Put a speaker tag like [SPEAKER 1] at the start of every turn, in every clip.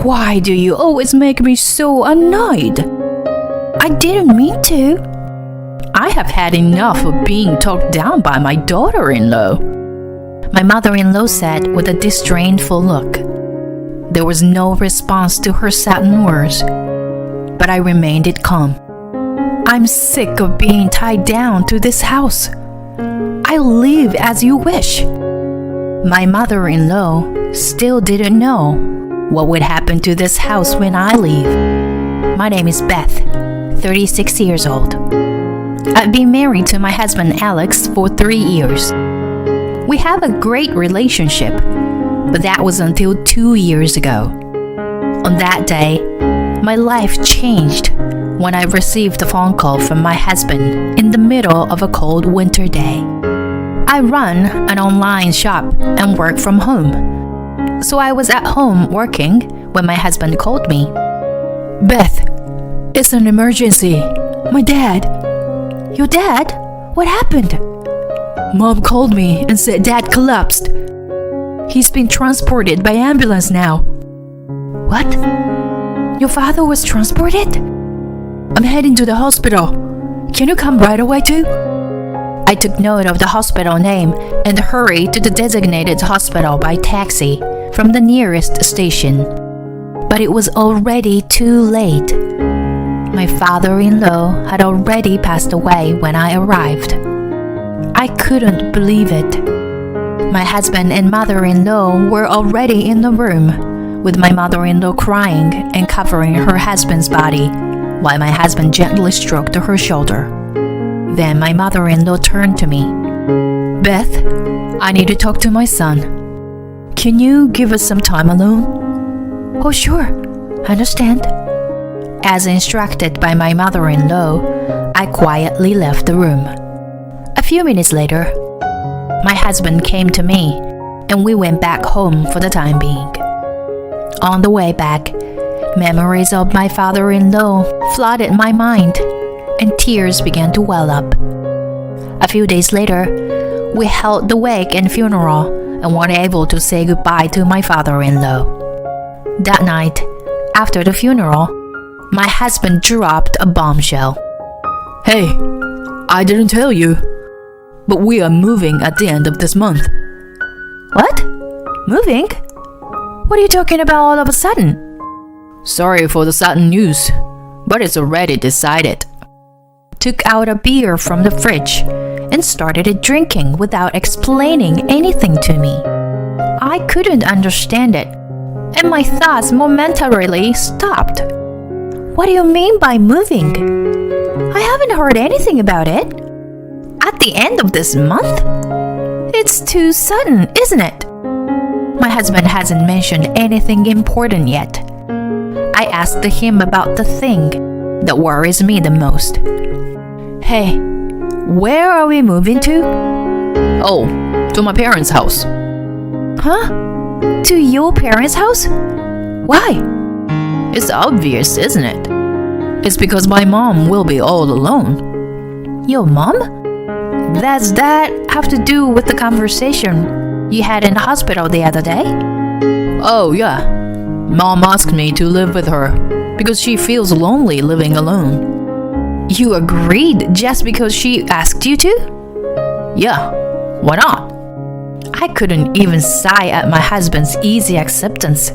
[SPEAKER 1] Why do you always make me so annoyed? I didn't mean to. I have had enough of being talked down by my daughter-in-law, my mother-in-law said with a disdainful look. There was no response to her saddened words, but I remained calm. I'm sick of being tied down to this house. I'll leave as you wish. My mother-in-law still didn't know what would happen to this house when I leave. My name is Beth, 36 years old. I've been married to my husband Alex for 3 years. We have a great relationship, but that was until 2 years ago. On that day, my life changed when I received a phone call from my husband in the middle of a cold winter day. I run an online shop and work from home. So I was at home working when my husband called me. Beth, it's an emergency. My dad. Your dad? What happened? Mom called me and said Dad collapsed. He's been transported by ambulance now. What? Your father was transported? I'm heading to the hospital. Can you come right away too? I took note of the hospital name and hurried to the designated hospital by taxi from the nearest station. But it was already too late. My father-in-law had already passed away when I arrived. I couldn't believe it. My husband and mother-in-law were already in the room, with my mother-in-law crying and covering her husband's body, while my husband gently stroked her shoulder. Then my mother-in-law turned to me. Beth, I need to talk to my son. Can you give us some time alone? Oh, sure. I understand. As instructed by my mother-in-law, I quietly left the room. A few minutes later, my husband came to me and we went back home for the time being. On the way back, memories of my father-in-law flooded my mind and tears began to well up. A few days later, we held the wake and funeral and were able to say goodbye to my father-in-law. That night, after the funeral, my husband dropped a bombshell. Hey, I didn't tell you, but we are moving at the end of this month. What? Moving? What are you talking about all of a sudden? Sorry for the sudden news, but it's already decided. Took out a beer from the fridge and started drinking without explaining anything to me. I couldn't understand it, and my thoughts momentarily stopped. What do you mean by moving? I haven't heard anything about it. At the end of this month? It's too sudden, isn't it? My husband hasn't mentioned anything important yet. I asked him about the thing that worries me the most. Hey, where are we moving to? Oh, to my parents' house. Huh? To your parents' house? Why? It's obvious, isn't it? It's because my mom will be all alone. Your mom? Does that have to do with the conversation you had in the hospital the other day? Oh, yeah. Mom asked me to live with her because she feels lonely living alone. You agreed just because she asked you to? Yeah, why not? I couldn't even sigh at my husband's easy acceptance.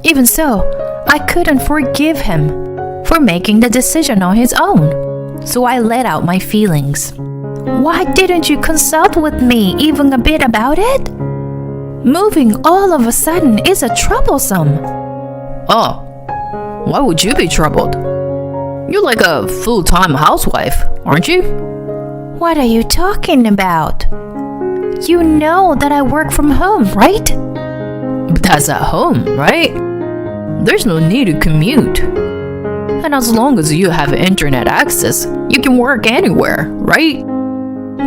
[SPEAKER 1] Even so, I couldn't forgive him for making the decision on his own, so I let out my feelings. Why didn't you consult with me even a bit about it? Moving all of a sudden is troublesome. Oh, why would you be troubled? You're like a full-time housewife, aren't you? What are you talking about? You know that I work from home, right? But that's at home, right? There's no need to commute. And as long as you have internet access, you can work anywhere, right?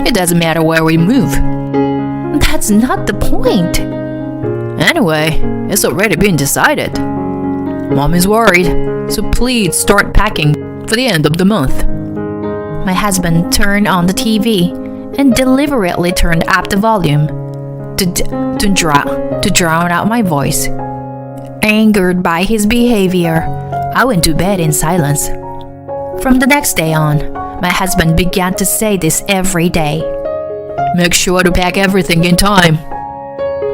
[SPEAKER 1] It doesn't matter where we move. That's not the point. Anyway, it's already been decided. Mom is worried, so please start packing for the end of the month. My husband turned on the TV and deliberately turned up the volume to drown out my voice. Angered by his behavior, I went to bed in silence. From the next day on, my husband began to say this every day. Make sure to pack everything in time.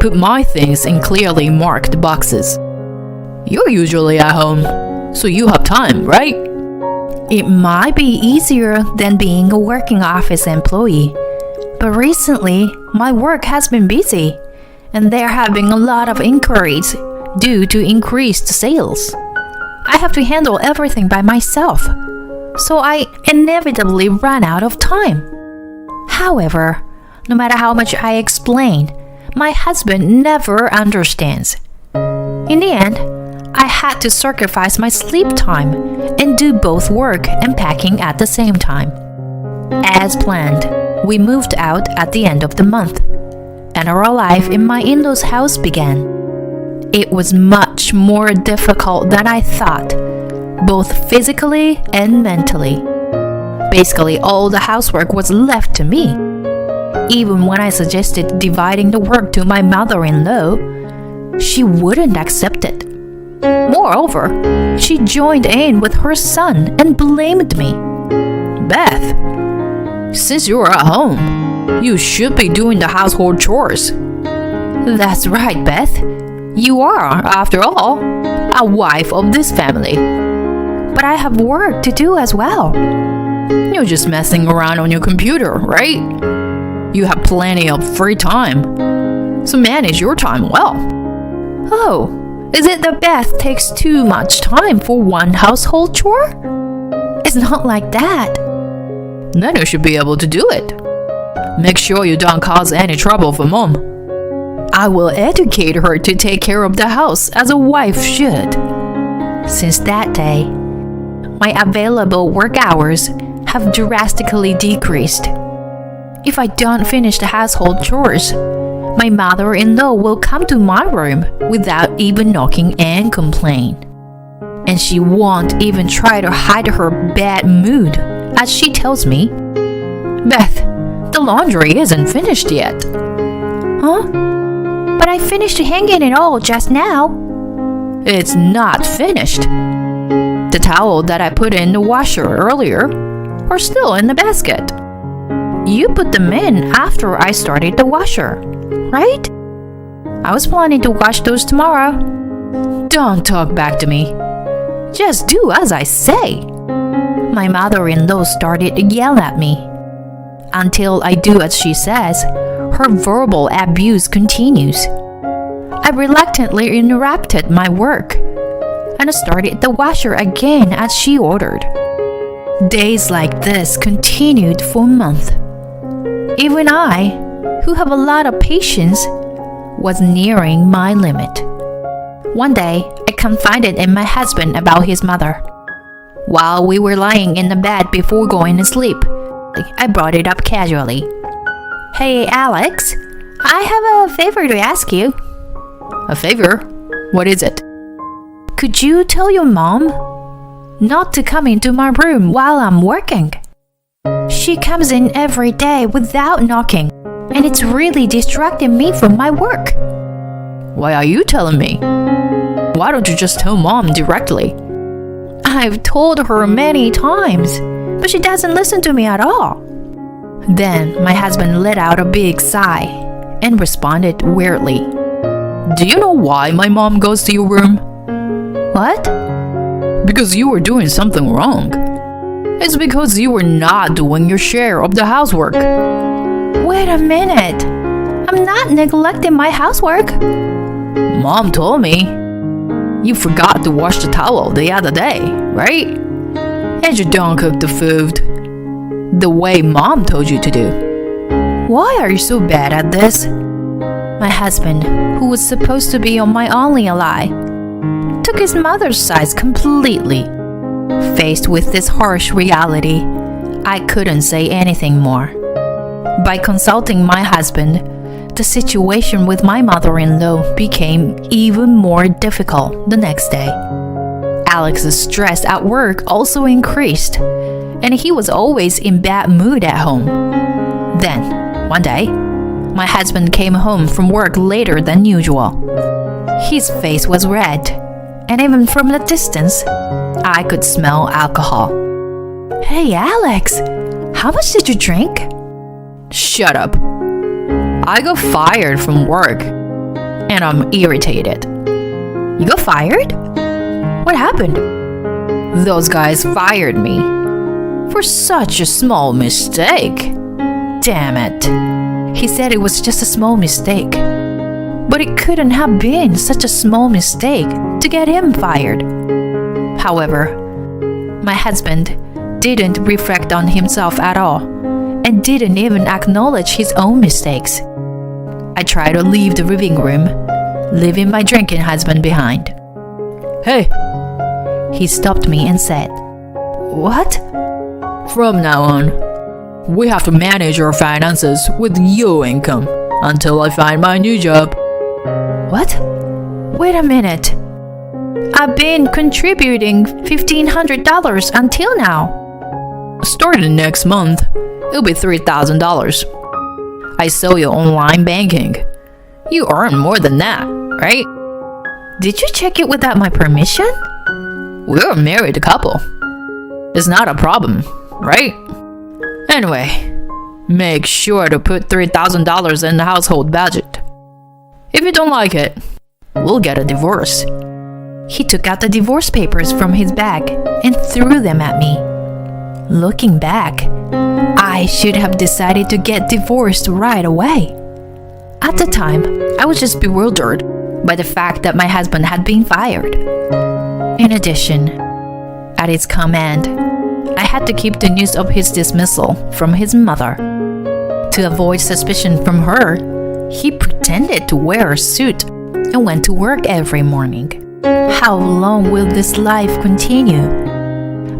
[SPEAKER 1] Put my things in clearly marked boxes. You're usually at home, so you have time, right? It might be easier than being a working office employee, but recently my work has been busy, and there have been a lot of inquiries due to increased sales. I have to handle everything by myself, so I inevitably run out of time. However, no matter how much I explain, my husband never understands. In the end, I had to sacrifice my sleep time and do both work and packing at the same time. As planned, we moved out at the end of the month, and our life in my in-laws' house began. It was much more difficult than I thought, both physically and mentally. Basically, all the housework was left to me. Even when I suggested dividing the work to my mother-in-law, she wouldn't accept it. Moreover, she joined in with her son and blamed me. Beth, since you're at home, you should be doing the household chores. That's right, Beth. You are, after all, a wife of this family. But I have work to do as well. You're just messing around on your computer, right? You have plenty of free time, so manage your time well. Oh, is it that Beth takes too much time for one household chore? It's not like that. Then you should be able to do it. Make sure you don't cause any trouble for Mom. I will educate her to take care of the house as a wife should. Since that day, my available work hours have drastically decreased. If I don't finish the household chores, my mother-in-law will come to my room without even knocking and complain. And she won't even try to hide her bad mood, as she tells me, Beth, the laundry isn't finished yet. Huh? But I finished hanging it all just now. It's not finished. The towel that I put in the washer earlier are still in the basket. You put them in after I started the washer, right? I was planning to wash those tomorrow. Don't talk back to me. Just do as I say. My mother-in-law started to yell at me. Until I do as she says, her verbal abuse continues. I reluctantly interrupted my work and started the washer again as she ordered. Days like this continued for a month. Even I, who have a lot of patience, was nearing my limit. One day, I confided in my husband about his mother. While we were lying in the bed before going to sleep, I brought it up casually. Hey, Alex, I have a favor to ask you. A favor? What is it? Could you tell your mom not to come into my room while I'm working? She comes in every day without knocking, and it's really distracting me from my work. Why are you telling me? Why don't you just tell Mom directly? I've told her many times, but she doesn't listen to me at all. Then my husband let out a big sigh and responded weirdly. Do you know why my mom goes to your room? What? Because you were doing something wrong. It's because you were not doing your share of the housework. Wait a minute. I'm not neglecting my housework. Mom told me. You forgot to wash the towel the other day, right? And you don't cook the food the way Mom told you to do. Why are you so bad at this? My husband, who was supposed to be on my only ally, took his mother's side completely. Faced with this harsh reality, I couldn't say anything more. By consulting my husband, the situation with my mother-in-law became even more difficult the next day. Alex's stress at work also increased, and he was always in bad mood at home. Then, one day, my husband came home from work later than usual. His face was red, and even from the distance, I could smell alcohol. Hey, Alex, how much did you drink?
[SPEAKER 2] Shut up. I got fired from work, and I'm irritated.
[SPEAKER 1] You got fired? What happened?
[SPEAKER 2] Those guys fired me for such a small mistake.
[SPEAKER 1] Damn it. He said it was just a small mistake. But it couldn't have been such a small mistake to get him fired. However, my husband didn't reflect on himself at all and didn't even acknowledge his own mistakes. I tried to leave the living room, leaving my drinking husband behind.
[SPEAKER 2] Hey!
[SPEAKER 1] He stopped me and said, What?
[SPEAKER 2] From now on, we have to manage our finances with your income until I find my new job.
[SPEAKER 1] What? Wait a minute. I've been contributing $1,500 until now.
[SPEAKER 2] Starting next month, it'll be $3,000. I saw your online banking. You earn more than that, right?
[SPEAKER 1] Did you check it without my permission?
[SPEAKER 2] We're a married couple. It's not a problem, right? Anyway, make sure to put $3,000 in the household budget. If you don't like it, we'll get a divorce.
[SPEAKER 1] He took out the divorce papers from his bag and threw them at me. Looking back, I should have decided to get divorced right away. At the time, I was just bewildered by the fact that my husband had been fired. In addition, at his command, I had to keep the news of his dismissal from his mother. To avoid suspicion from her, he pretended to wear a suit and went to work every morning. How long will this life continue?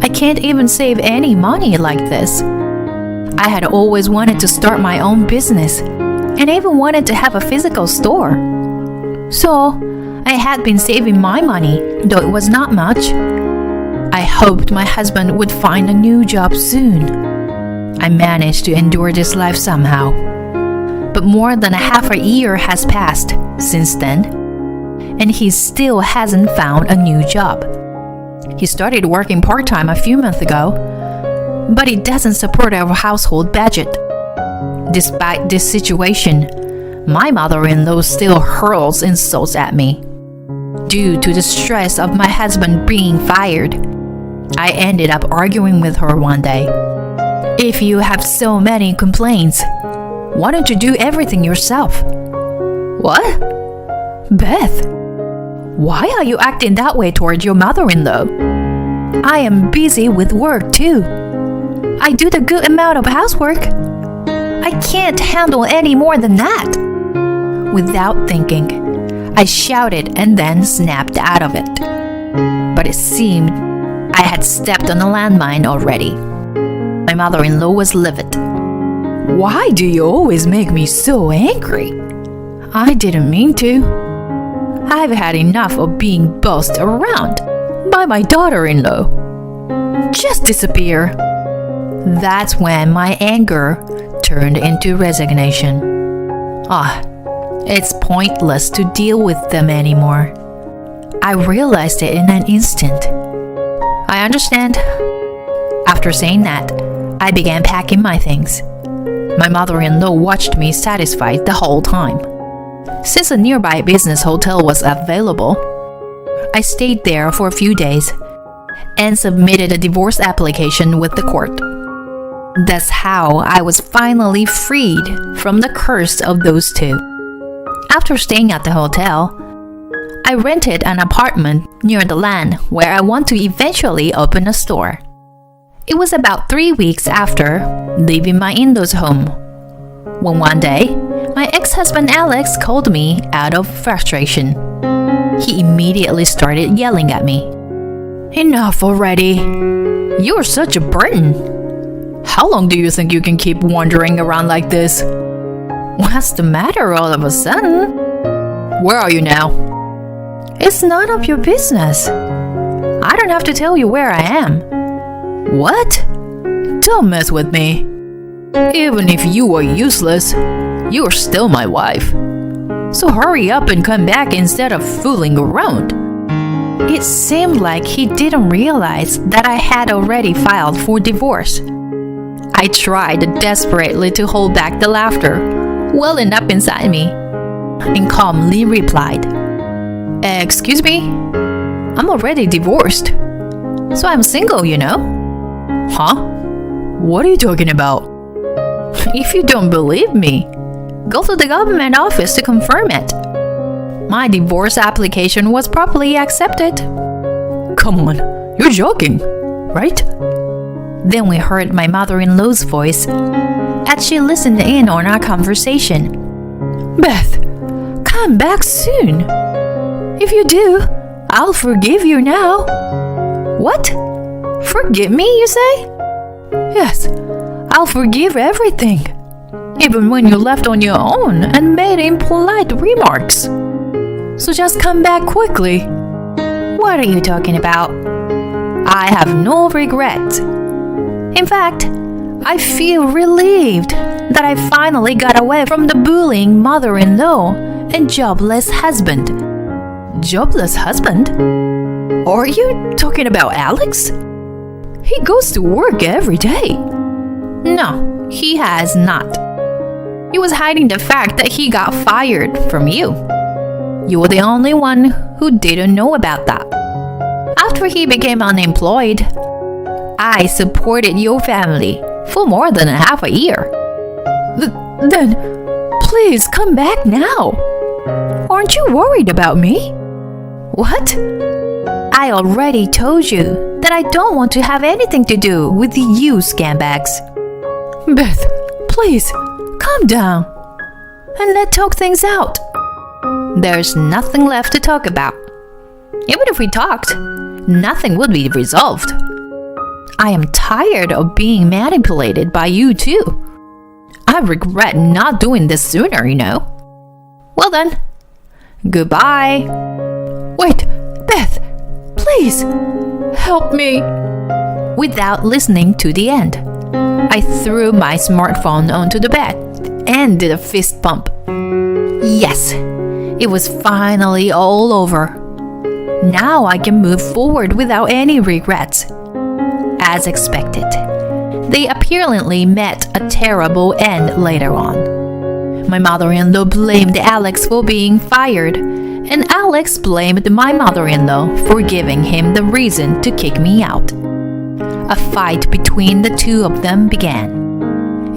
[SPEAKER 1] I can't even save any money like this. I had always wanted to start my own business and even wanted to have a physical store. So, I had been saving my money, though it was not much. I hoped my husband would find a new job soon. I managed to endure this life somehow. But more than a half a year has passed since then, and he still hasn't found a new job. He started working part-time a few months ago, but it doesn't support our household budget. Despite this situation, my mother-in-law still hurls insults at me. Due to the stress of my husband being fired, I ended up arguing with her one day. If you have so many complaints, why don't you do everything yourself?
[SPEAKER 2] What?
[SPEAKER 1] Beth, why are you acting that way toward your mother-in-law? I am busy with work too. I do the good amount of housework. I can't handle any more than that. Without thinking, I shouted and then snapped out of it. But it seemed I had stepped on a landmine already. My mother-in-law was livid.
[SPEAKER 2] Why do you always make me so angry?
[SPEAKER 1] I didn't mean to. I've had enough of being bossed around by my daughter-in-law. Just disappear. That's when my anger turned into resignation. It's pointless to deal with them anymore. I realized it in an instant. I understand. After saying that, I began packing my things. My mother-in-law watched me satisfied the whole time. Since a nearby business hotel was available, I stayed there for a few days and submitted a divorce application with the court. That's how I was finally freed from the curse of those two. After staying at the hotel, I rented an apartment near the land where I want to eventually open a store. It was about 3 weeks after leaving my in-laws home, when one day, my ex-husband Alex called me out of frustration. He immediately started yelling at me.
[SPEAKER 2] Enough already. You're such a burden. How long do you think you can keep wandering around like this?
[SPEAKER 1] What's the matter all of a sudden?
[SPEAKER 2] Where are you now?
[SPEAKER 1] It's none of your business. I don't have to tell you where I am.
[SPEAKER 2] What? Don't mess with me. Even if you are useless, you are still my wife. So hurry up and come back instead of fooling around.
[SPEAKER 1] It seemed like he didn't realize that I had already filed for divorce. I tried desperately to hold back the laughter welling up inside me and calmly replied, "Excuse me? I'm already divorced, so I'm single, you know."
[SPEAKER 2] Huh? What are you talking about?
[SPEAKER 1] If you don't believe me, go to the government office to confirm it. My divorce application was properly accepted.
[SPEAKER 2] Come on, you're joking, right?
[SPEAKER 1] Then we heard my mother-in-law's voice as she listened in on our conversation. "Beth, come back soon. If you do, I'll forgive you now." "What? Forgive me, you say?" "Yes, I'll forgive everything, even when you left on your own and made impolite remarks. So just come back quickly." "What are you talking about? I have no regrets. In fact, I feel relieved that I finally got away from the bullying mother-in-law and jobless husband."
[SPEAKER 2] Jobless husband? Are you talking about Alex? He goes to work every day.
[SPEAKER 1] No, he has not. He was hiding the fact that he got fired from you. You were the only one who didn't know about that. After he became unemployed, I supported your family for more than half a year. Then, please come back now. Aren't you worried about me?" "What? I already told you that I don't want to have anything to do with you scumbags." "Beth, please, calm down and let's talk things out. There's nothing left to talk about. Even if we talked, nothing would be resolved. I am tired of being manipulated by you too. I regret not doing this sooner, you know. Well then, goodbye." "Wait, Beth, please, help me." Without listening to the end, I threw my smartphone onto the bed and did a fist bump. Yes, it was finally all over. Now I can move forward without any regrets. As expected, they apparently met a terrible end later on. My mother-in-law blamed Alex for being fired, and Alex blamed my mother-in-law for giving him the reason to kick me out. A fight between the two of them began.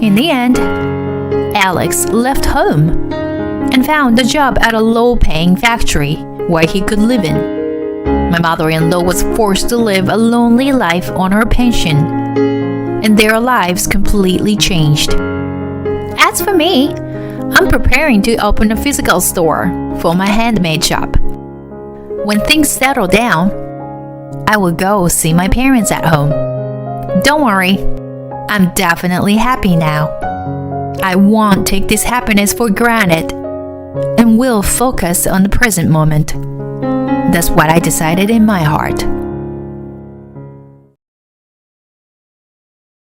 [SPEAKER 1] In the end, Alex left home and found a job at a low-paying factory where he could live in. My mother-in-law was forced to live a lonely life on her pension, and their lives completely changed. As for me, I'm preparing to open a physical store for my handmade shop. When things settle down, I will go see my parents at home. Don't worry, I'm definitely happy now. I won't take this happiness for granted and will focus on the present moment. That's what I decided in my heart.